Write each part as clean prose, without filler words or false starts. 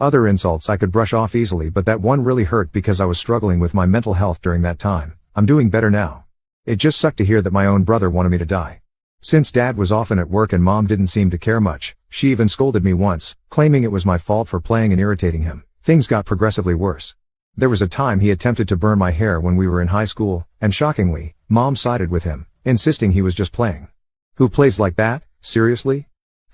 Other insults I could brush off easily, but that one really hurt because I was struggling with my mental health during that time. I'm doing better now. It just sucked to hear that my own brother wanted me to die. Since Dad was often at work and Mom didn't seem to care much, she even scolded me once, claiming it was my fault for playing and irritating him. Things got progressively worse. There was a time he attempted to burn my hair when we were in high school, and shockingly, Mom sided with him, insisting he was just playing. Who plays like that, seriously?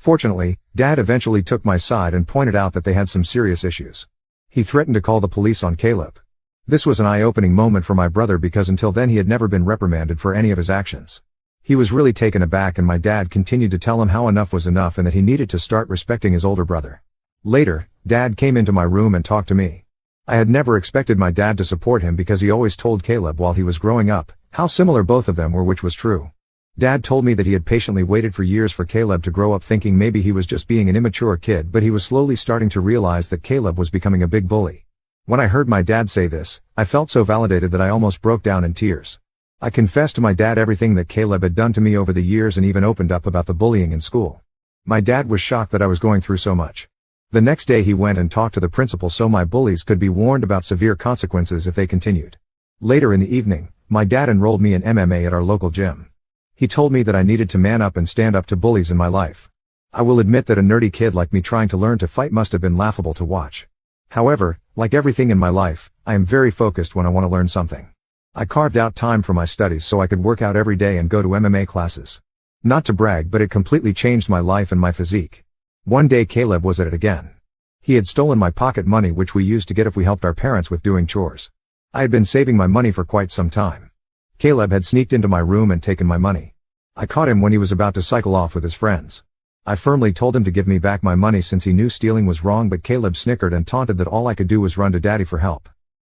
Fortunately, Dad eventually took my side and pointed out that they had some serious issues. He threatened to call the police on Caleb. This was an eye-opening moment for my brother because until then he had never been reprimanded for any of his actions. He was really taken aback, and my dad continued to tell him how enough was enough and that he needed to start respecting his older brother. Later, Dad came into my room and talked to me. I had never expected my dad to support him because he always told Caleb while he was growing up how similar both of them were, which was true. Dad told me that he had patiently waited for years for Caleb to grow up, thinking maybe he was just being an immature kid, but he was slowly starting to realize that Caleb was becoming a big bully. When I heard my dad say this, I felt so validated that I almost broke down in tears. I confessed to my dad everything that Caleb had done to me over the years and even opened up about the bullying in school. My dad was shocked that I was going through so much. The next day he went and talked to the principal so my bullies could be warned about severe consequences if they continued. Later in the evening, my dad enrolled me in MMA at our local gym. He told me that I needed to man up and stand up to bullies in my life. I will admit that a nerdy kid like me trying to learn to fight must have been laughable to watch. However, like everything in my life, I am very focused when I want to learn something. I carved out time for my studies so I could work out every day and go to MMA classes. Not to brag, but it completely changed my life and my physique. One day Caleb was at it again. He had stolen my pocket money, which we used to get if we helped our parents with doing chores. I had been saving my money for quite some time. Caleb had sneaked into my room and taken my money. I caught him when he was about to cycle off with his friends. I firmly told him to give me back my money since he knew stealing was wrong, but Caleb snickered and taunted that all I could do was run to Daddy for help.